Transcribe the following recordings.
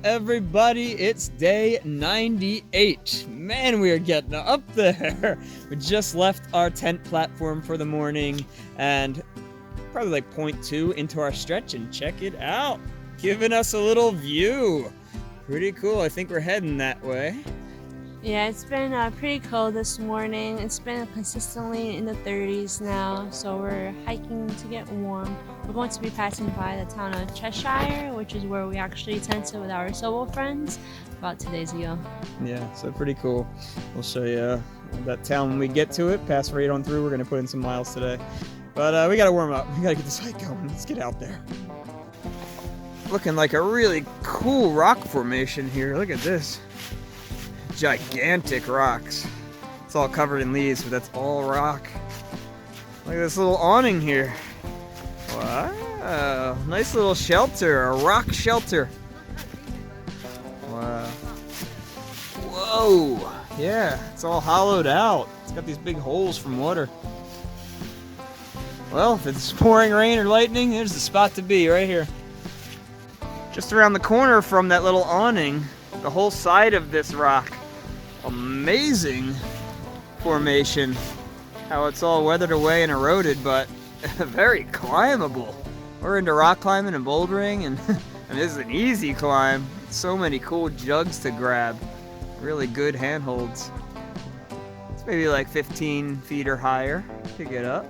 everybody, it's day 98. Man, we are getting up there. We just left our tent platform for the morning and probably like 0.2 into our stretch, and check it out. Giving us a little view. Pretty cool. I think we're heading that way. Yeah, it's been pretty cold this morning. It's been consistently in the 30s now, so we're hiking to get warm. We're going to be passing by the town of Cheshire, which is where we actually tented with our SOBO friends about 2 days ago. Yeah, so pretty cool. We'll show you that town when we get to it. Pass right on through. We're going to put in some miles today. But we got to warm up. We got to get this hike going. Let's get out there. Looking like a really cool rock formation here. Look at this. Gigantic rocks. It's all covered in leaves, but that's all rock. Look at this little awning here. Wow, nice little shelter, a rock shelter. Wow. Whoa, yeah, it's all hollowed out. It's got these big holes from water. Well, if it's pouring rain or lightning, there's the spot to be right here. Just around the corner from that little awning, the whole side of this rock. Amazing formation. How it's all weathered away and eroded, but very climbable. We're into rock climbing and bouldering, and this is an easy climb. So many cool jugs to grab. Really good handholds. It's maybe like 15 feet or higher to get up.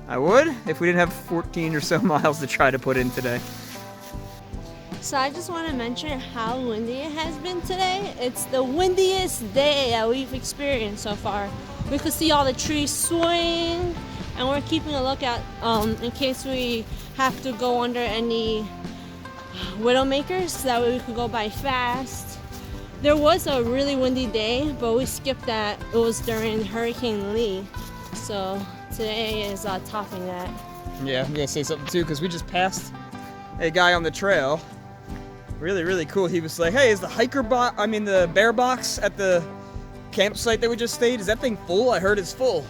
I would, if we didn't have 14 or so miles to try to put in today. So I just want to mention how windy it has been today. It's the windiest day that we've experienced so far. We could see all the trees swing, and we're keeping a lookout in case we have to go under any widowmakers. That way we could go by fast. There was a really windy day, but we skipped that. It was during Hurricane Lee. So today is topping that. Yeah, I'm gonna say something too, because we just passed a guy on the trail. Really, really cool. He was like, hey, is the bear box at the campsite that we just stayed, is that thing full? I heard it's full.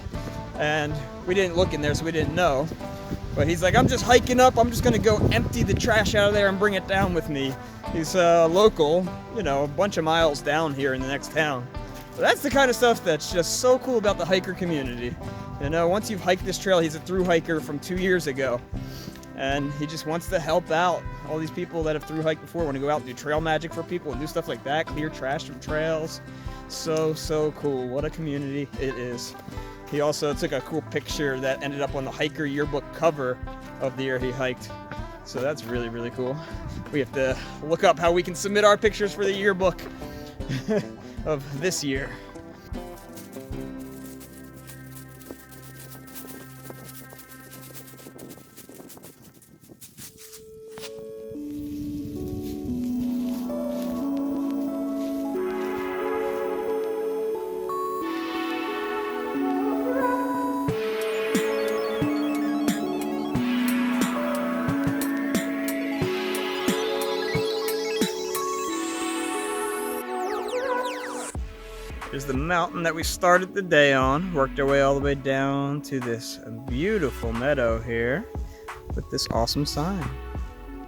And we didn't look in there, so we didn't know. But he's like, I'm just hiking up. I'm just going to go empty the trash out of there and bring it down with me. He's local, you know, a bunch of miles down here in the next town. So that's the kind of stuff that's just so cool about the hiker community. You know, once you've hiked this trail, he's a thru hiker from 2 years ago. And he just wants to help out all these people that have thru-hiked before, want to go out and do trail magic for people and do stuff like that, clear trash from trails. So cool. What a community it is. He also took a cool picture that ended up on the hiker yearbook cover of the year he hiked. So that's really, really cool. We have to look up how we can submit our pictures for the yearbook of this year. Here's the mountain that we started the day on. Worked our way all the way down to this beautiful meadow here with this awesome sign.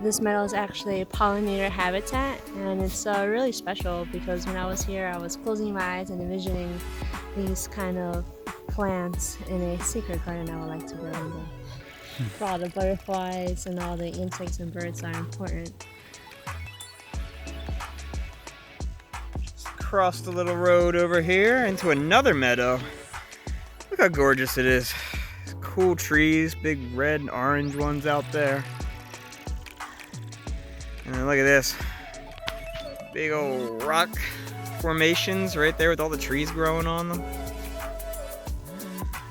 This meadow is actually a pollinator habitat, and it's really special because when I was here, I was closing my eyes and envisioning these kind of plants in a secret garden I would like to grow in there. For all the butterflies and all the insects and birds are important. Crossed a little road over here into another meadow. Look how gorgeous it is. Cool trees, big red and orange ones out there. And then look at this. Big old rock formations right there with all the trees growing on them.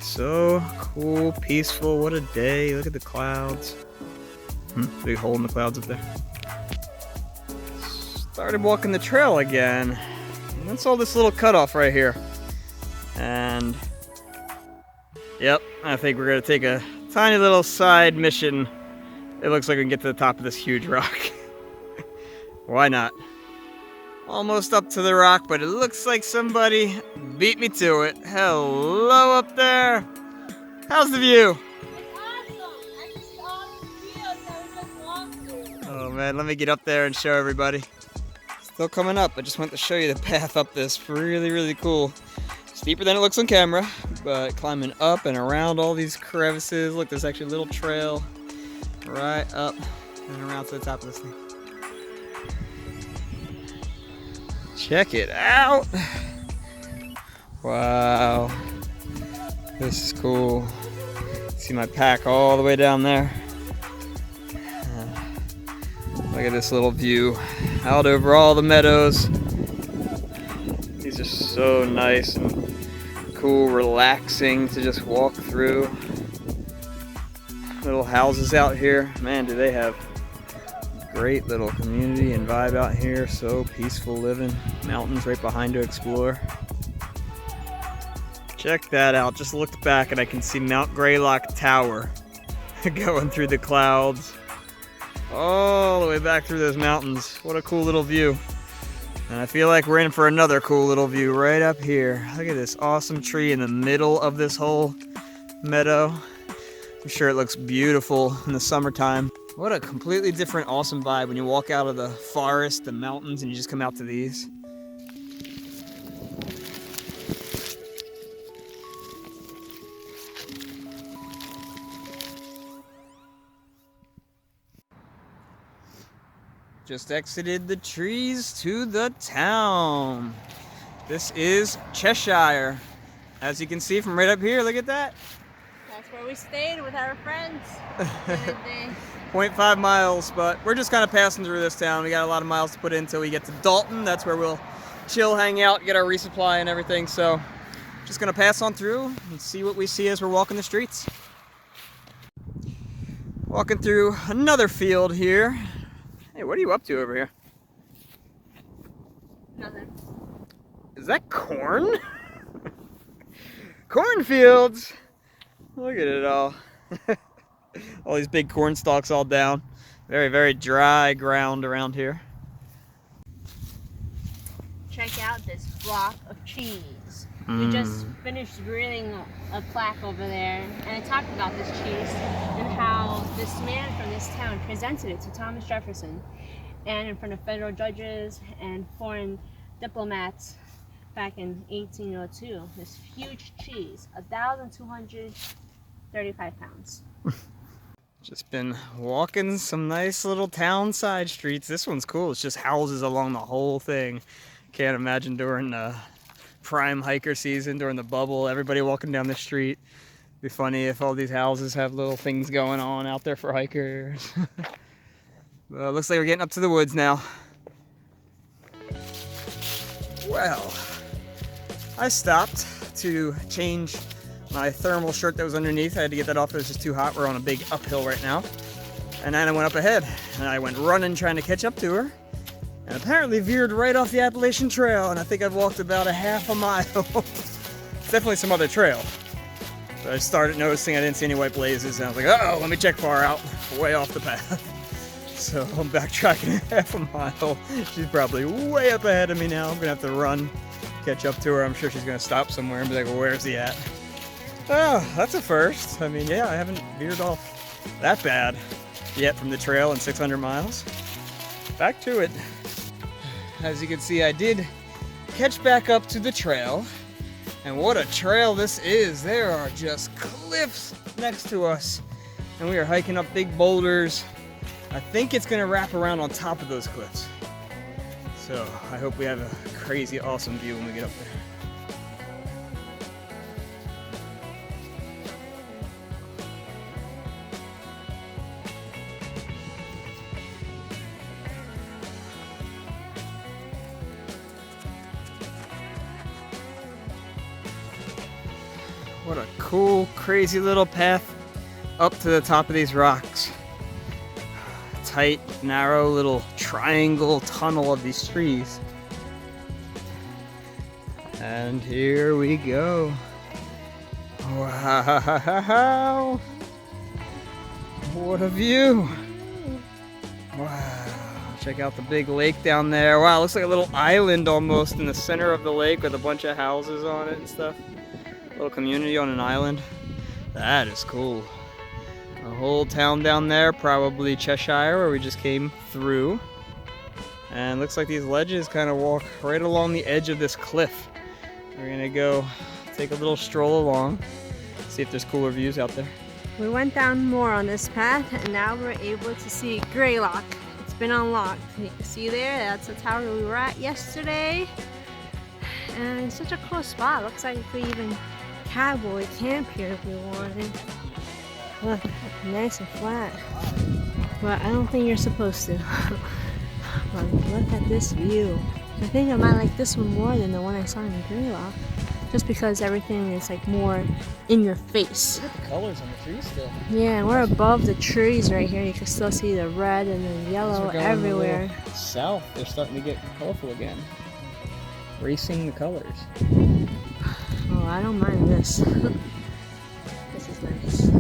So cool, peaceful, what a day. Look at the clouds. Big hole in the clouds up there. Started walking the trail again. That's all this little cutoff right here. And yep, I think we're gonna take a tiny little side mission. It looks like we can get to the top of this huge rock. Why not? Almost up to the rock, but it looks like somebody beat me to it. Hello up there. How's the view? Oh man, let me get up there and show everybody. Still coming up. I just wanted to show you the path up this. Really, really cool. Steeper than it looks on camera, but climbing up and around all these crevices. Look, there's actually a little trail right up and around to the top of this thing. Check it out. Wow. This is cool. See my pack all the way down there. Look at this little view out over all the meadows. These are so nice and cool, relaxing to just walk through. Little houses out here. Man, do they have great little community and vibe out here. So peaceful living. Mountains right behind to explore. Check that out. Just looked back and I can see Mount Greylock Tower going through the clouds all the way back through those mountains. What a cool little view. And I feel like we're in for another cool little view right up here. Look at this awesome tree in the middle of this whole meadow. I'm sure it looks beautiful in the summertime. What a completely different awesome vibe when you walk out of the forest, the mountains, and you just come out to these. Just exited the trees to the town. This is Cheshire. As you can see from right up here, look at that. That's where we stayed with our friends. 0.5 miles, but we're just kind of passing through this town. We got a lot of miles to put in until we get to Dalton. That's where we'll chill, hang out, get our resupply and everything. So just gonna pass on through and see what we see as we're walking the streets. Walking through another field here. Hey, what are you up to over here? Nothing. Is that corn? Cornfields! Look at it all. All these big corn stalks all down. Very, very dry ground around here. Check out this block of cheese. We just finished grilling a plaque over there, and I talked about this cheese and how this man from this town presented it to Thomas Jefferson and in front of federal judges and foreign diplomats back in 1802. This huge cheese, 1,235 pounds. Just been walking some nice little town side streets. This one's cool. It's just houses along the whole thing. Can't imagine during prime hiker season, during the bubble, everybody walking down the street. Be funny if all these houses have little things going on out there for hikers. Well, looks like we're getting up to the woods now. Well, I stopped to change my thermal shirt that was underneath. I had to get that off. It was just too hot. We're on a big uphill right now. And then I went up ahead and I went running trying to catch up to her. And apparently veered right off the Appalachian Trail, and I think I've walked about a half a mile. It's definitely some other trail. But I started noticing I didn't see any white blazes, and I was like, uh-oh, let me check far out, way off the path. So I'm backtracking half a mile. She's probably way up ahead of me now. I'm gonna have to run, catch up to her. I'm sure she's gonna stop somewhere and be like, well, where's he at? Oh, that's a first. I mean, yeah, I haven't veered off that bad yet from the trail in 600 miles. Back to it. As you can see, I did catch back up to the trail, and what a trail this is. There are just cliffs next to us, and we are hiking up big boulders. I think it's gonna wrap around on top of those cliffs. So I hope we have a crazy awesome view when we get up there. What a cool, crazy little path up to the top of these rocks. Tight, narrow little triangle tunnel of these trees. And here we go. Wow. What a view. Wow. Check out the big lake down there. Wow, looks like a little island almost in the center of the lake with a bunch of houses on it and stuff. Little community on an island. That is cool. A whole town down there, probably Cheshire, where we just came through. And looks like these ledges kind of walk right along the edge of this cliff. We're gonna go take a little stroll along, see if there's cooler views out there. We went down more on this path and now we're able to see Greylock. It's been unlocked. You can see there, that's the tower we were at yesterday. And it's such a cool spot. Looks like we could even cowboy camp here if we wanted. Look, nice and flat. But I don't think you're supposed to. But look at this view. I think I might like this one more than the one I saw in Greylock. Just because everything is like more in your face. Look at the colors on the trees still. Yeah, we're above the trees right here. You can still see the red and the yellow everywhere. South, they're starting to get colorful again. Racing the colors. Oh, I don't mind this. This is nice.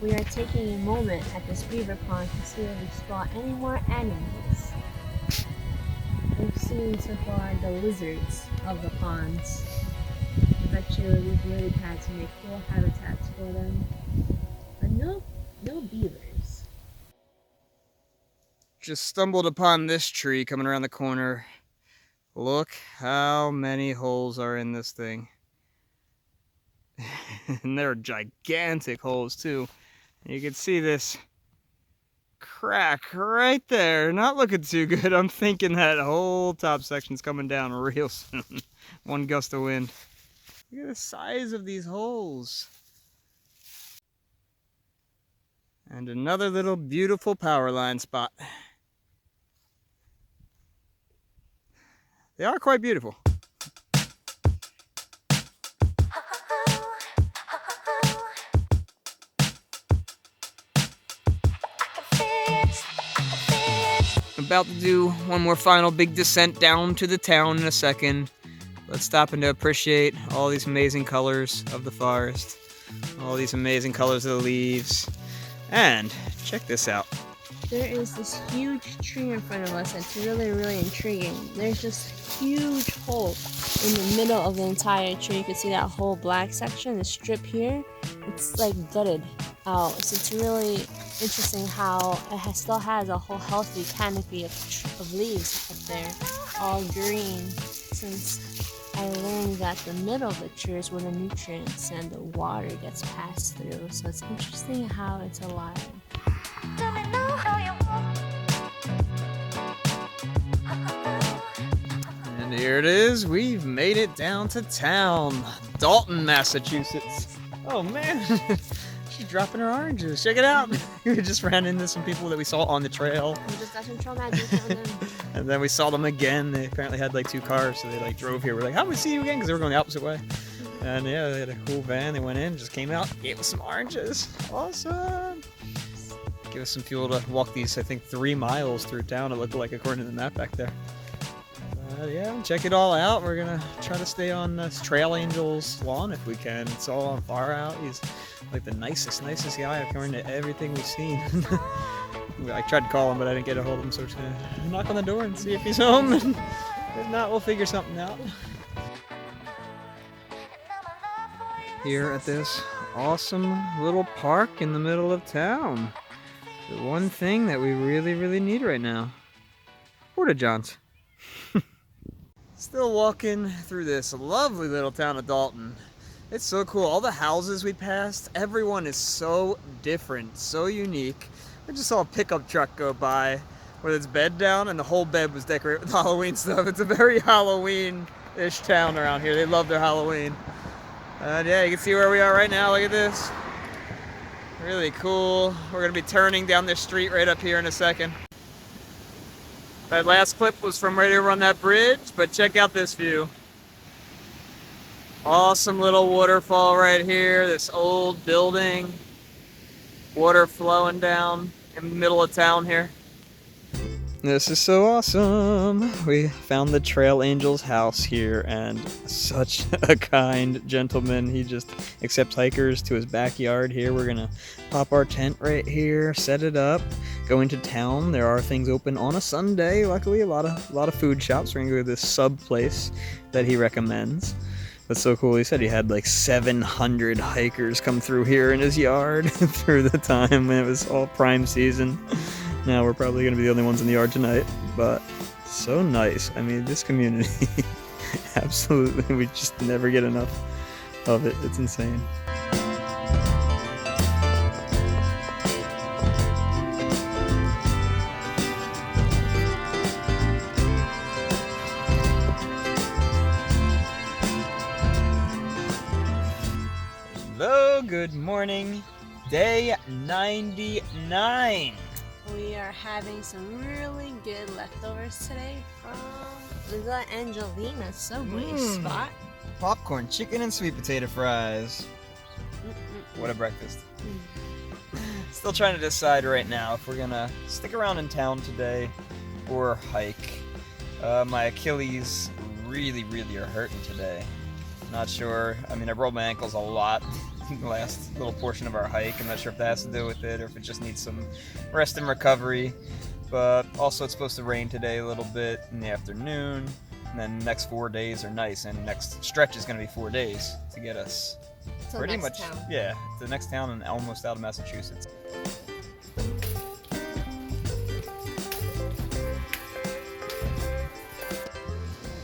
We are taking a moment at this beaver pond to see if we spot any more animals. We've seen so far the lizards of the ponds. I bet you we've really had to make cool habitats for them. But no beavers. Just stumbled upon this tree coming around the corner. Look how many holes are in this thing. And they're gigantic holes too. You can see this crack right there. Not looking too good. I'm thinking that whole top section's coming down real soon. One gust of wind. Look at the size of these holes. And another little beautiful power line spot. They are quite beautiful. About to do one more final big descent down to the town in a second. Let's stop and to appreciate all these amazing colors of the forest, all these amazing colors of the leaves. And check this out. There is this huge tree in front of us that's really, really intriguing. There's this huge hole in the middle of the entire tree. You can see that whole black section, the strip here. It's like gutted out. So it's really interesting how it still has a whole healthy canopy of leaves up there, all green, since I learned that the middle of the tree is where the nutrients and the water gets passed through. So it's interesting how it's alive. And here it is. We've made it down to town. Dalton, Massachusetts. Oh man. She's dropping her oranges. Check it out. We just ran into some people that we saw on the trail. We just got some trail magic on them. And then we saw them again. They apparently had like 2 cars, so they like drove here. We're like, how do we see you again? Because they were going the opposite way. And yeah, they had a cool van. They went in, just came out, gave us some oranges. Awesome. Give us some fuel to walk these, I think, 3 miles through town, it looked like, according to the map back there. Yeah, check it all out. We're gonna try to stay on this Trail Angel's lawn if we can. It's all on far out. He's like the nicest guy according to everything we've seen. I tried to call him, but I didn't get a hold of him, so we're just gonna knock on the door and see if he's home. And if not, we'll figure something out. Here at this awesome little park in the middle of town. The one thing that we really need right now. Porta-johns. Still walking through this lovely little town of Dalton. It's so cool. All the houses we passed, everyone is so different, so unique. We just saw a pickup truck go by with its bed down, and the whole bed was decorated with Halloween stuff. It's a very Halloween-ish town around here. They love their Halloween. Yeah, you can see where we are right now. Look at this. Really cool. We're going to be turning down this street right up here in a second. That last clip was from right over on that bridge, but check out this view. Awesome little waterfall right here. This old building. Water flowing down in the middle of town here. This is so awesome. We found the Trail Angel's house here, and such a kind gentleman. He just accepts hikers to his backyard here. We're gonna pop our tent right here, set it up, go into town. There are things open on a Sunday. Luckily, a lot of food shops. We're gonna go to this sub place that he recommends. That's so cool. He said he had like 700 hikers come through here in his yard through the time when it was all prime season. Now we're probably going to be the only ones in the yard tonight, but so nice. I mean, this community, absolutely, we just never get enough of it. It's insane. Hello, good morning. Day 99. We are having some really good leftovers today from the Angelina Subway spot. Popcorn, chicken, and sweet potato fries. What a breakfast. Still trying to decide right now if we're gonna stick around in town today or hike. My Achilles really are hurting today. Not sure. I mean, I rolled my ankles a lot the last little portion of our hike. I'm not sure if that has to do with it or if it just needs some rest and recovery. But also it's supposed to rain today a little bit in the afternoon. And then the next 4 days are nice, and next stretch is going to be 4 days to get us To pretty the next much town. Yeah, to the next town and almost out of Massachusetts.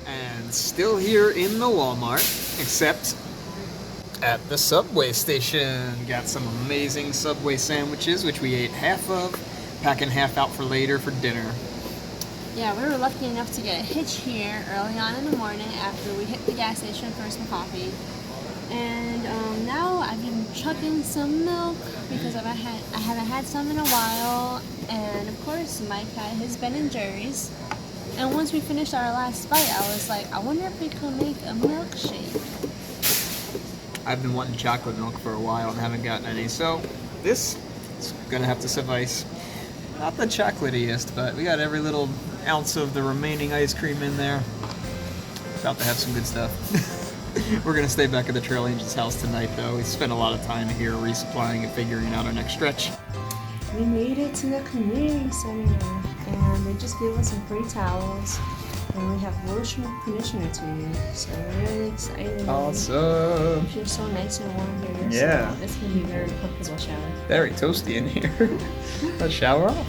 And still here in the Walmart, except at the Subway station. Got some amazing Subway sandwiches, which we ate half of, packing half out for later for dinner. Yeah, we were lucky enough to get a hitch here early on in the morning after we hit the gas station for some coffee. And now I've been chugging some milk because I haven't had some in a while. And of course, Mike had his Ben & Jerry's. And once we finished our last bite, I was like, I wonder if we could make a milkshake. I've been wanting chocolate milk for a while and haven't gotten any, so this is gonna have to suffice. Not the chocolatiest, but we got every little ounce of the remaining ice cream in there. About to have some good stuff. We're gonna stay back at the Trail Angel's house tonight, though. We spent a lot of time here resupplying and figuring out our next stretch. We made it to the community center, and they just gave us some free towels. And we have lotion conditioner to use, so we're really excited. Awesome. It feels so nice and warm here. Yeah. So it's gonna be a very comfortable shower. Very toasty in here. Let's shower off.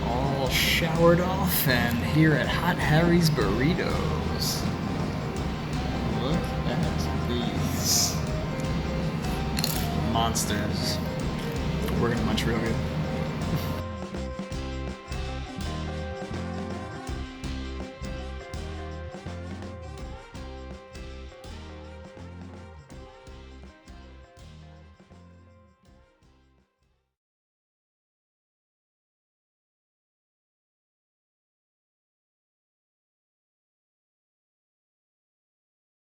All showered off and here at Hot Harry's Burritos. Look at these monsters. We're gonna munch real good.